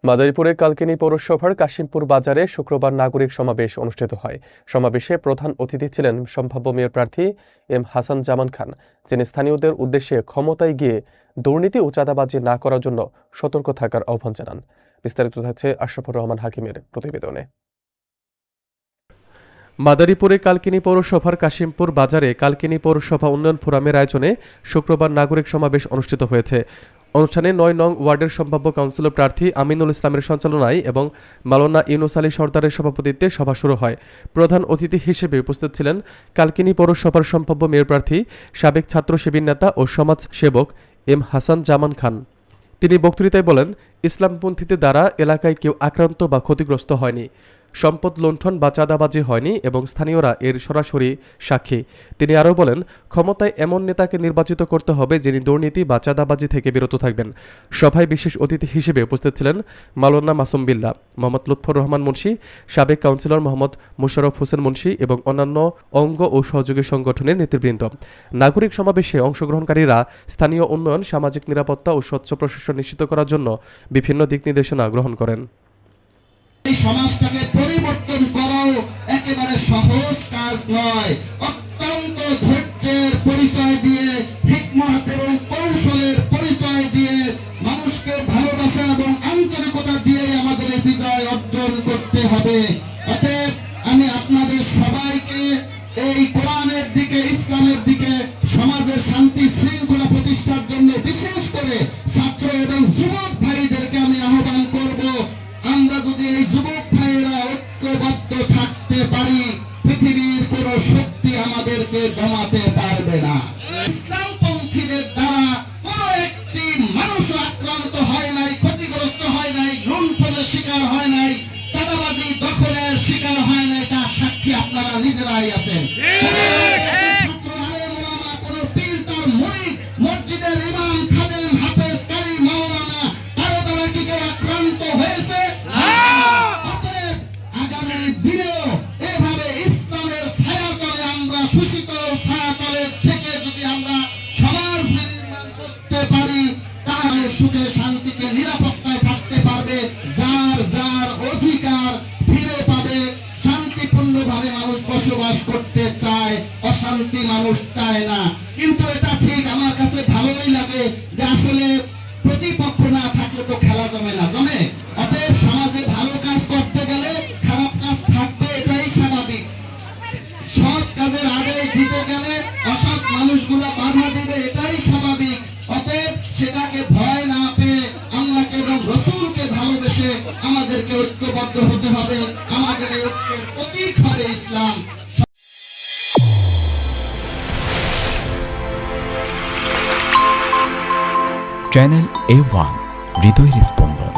মাদারীপুরে কালকিনি পৌরসভার কাশিমপুর বাজারে শুক্রবার নাগরিক সমাবেশ অনুষ্ঠিত হয়। সমাবেশে প্রধান অতিথি ছিলেন সম্ভাব্য মেয়র প্রার্থী এম হাসান জামান খান, যিনি স্থানীয়দের উদ্দেশ্যে ক্ষমতায় গিয়ে দুর্নীতি ও চাঁদাবাজি না করার জন্য সতর্ক থাকার আহ্বান জানান। বিস্তারিত থাকছে আশরাফুর রহমান হাকিমের প্রতিবেদনে। মাদারীপুরে কালকিনি পৌরসভার কাশিমপুর বাজারে কালকিনি পৌরসভা উন্নয়ন ফোরামের আয়োজনে শুক্রবার নাগরিক সমাবেশ অনুষ্ঠিত হয়েছে। অনুষ্ঠানে ৯ নং ওয়ার্ডের সম্ভাব্য কাউন্সিলর প্রার্থী আমিনুল ইসলামের সঞ্চালনায় এবং মাওলানা ইউনুস আলী সরদারের সভাপতিত্বে সভা শুরু হয়। প্রধান অতিথি হিসেবে উপস্থিত ছিলেন কালকিনি পৌরসভার সম্ভাব্য মেয়র প্রার্থী সাবেক ছাত্র শিবির নেতা ও সমাজ সেবক এম হাসান জামান খান। তিনি বক্তৃতায় বলেন, ইসলামপন্থীদের দ্বারা এলাকায় কেউ আক্রান্ত বা ক্ষতিগ্রস্ত হয়নি, সম্পদ লুণ্ঠন বা চাঁদাবাজি হয়নি এবং স্থানীয়রা এর সরাসরি সাক্ষী। তিনি আরও বলেন, ক্ষমতায় এমন নেতাকে নির্বাচিত করতে হবে যিনি দুর্নীতি বা চাঁদাবাজি থেকে বিরত থাকবেন। সভায় বিশেষ অতিথি হিসেবে উপস্থিত ছিলেন মাওলানা মাসুম বিল্লাহ, মোহাম্মদ লুৎফর রহমান মুন্সি, সাবেক কাউন্সিলর মোহাম্মদ মোশাররফ হোসেন মুন্সি এবং অন্যান্য অঙ্গ ও সহযোগী সংগঠনের নেতৃবৃন্দ। নাগরিক সমাবেশে অংশগ্রহণকারীরা স্থানীয় উন্নয়ন, সামাজিক নিরাপত্তা ও স্বচ্ছ প্রশাসন নিশ্চিত করার জন্য বিভিন্ন দিক নির্দেশনা গ্রহণ করেন। এই সমাজটাকে পরিবর্তন করাও একেবারে সহজ কাজ নয়। অত্যন্ত ধৈর্যের পরিচয় দিয়ে, হিকমত এবং কৌশলের পরিচয় দিয়ে, মানুষকে ভালোবাসা এবং আন্তরিকতা দিয়ে আমাদের এই বিজয় অর্জন করতে হবে। অতএব আমি আপনাদের সবাইকে এই কোরআনের দিকে, ইসলামের দিকে, সমাজের শান্তি শৃঙ্খলা প্রতিষ্ঠার জন্য বিশেষ করে ছাত্র এবং যুবক ভাইদেরকে আমি আহ্বান করব, আমরা যদি এই যুবক ভাইয়েরা ঐক্যবদ্ধ থাকতে পারি, পৃথিবীর কোন শক্তি আমাদেরকে দমাতে পারবে না। ইসলামপন্থীদের দ্বারা কোন একটি মানুষ আক্রান্ত হয় নাই, ক্ষতিগ্রস্ত হয় নাই, লুণ্ঠনের শিকার হয় নাই, চাঁদাবাজি দখলের শিকার হয় নাই, তার সাক্ষী আপনারা নিজেরাই আছেন। মসজিদের ইমাম, খাদেম, হাফেজ, কারি, মাওলানা কারো দ্বারা কি কেউ আক্রান্ত হয়েছে? আগামী দিনেও এভাবে ইসলামের ছায়াতলে, আমরা সুশীতল ছায়াতলে থেকে যদি আমরা সমাজ নির্মাণ করতে পারি, তাহলে সুখে শান্তিতে নিরাপত্তায় থাকতে পারবে, যার যার অধিকার ফিরে পাবে। শান্তিপূর্ণভাবে মানুষ বসবাস করতে চায়, অশান্তি মানুষ চায় না। কিন্তু এটা ঠিক, আমার কাছে ভালোই লাগে যে আসলে প্রতিপক্ষ না থাকলে তো খেলা জমে না, জমে। অতএব সমাজে ভালো কাজ করতে গেলে খারাপ কাজ থাকবে, এটাই স্বাভাবিক। সৎ কাজের আদেশ দিতে গেলে অসৎ মানুষগুলো বাধা দিবে, এটাই স্বাভাবিক। অতএব সেটাকে ভয় না পেয়ে আল্লাহকে এবং রাসূলকে ভালোবেসে আমাদেরকে ঐক্যবদ্ধ হতে হবে। আমাদের এই ঐক্যের প্রতীক হবে ইসলাম। চ্যানেল A1 হৃদয়ের স্পন্দন।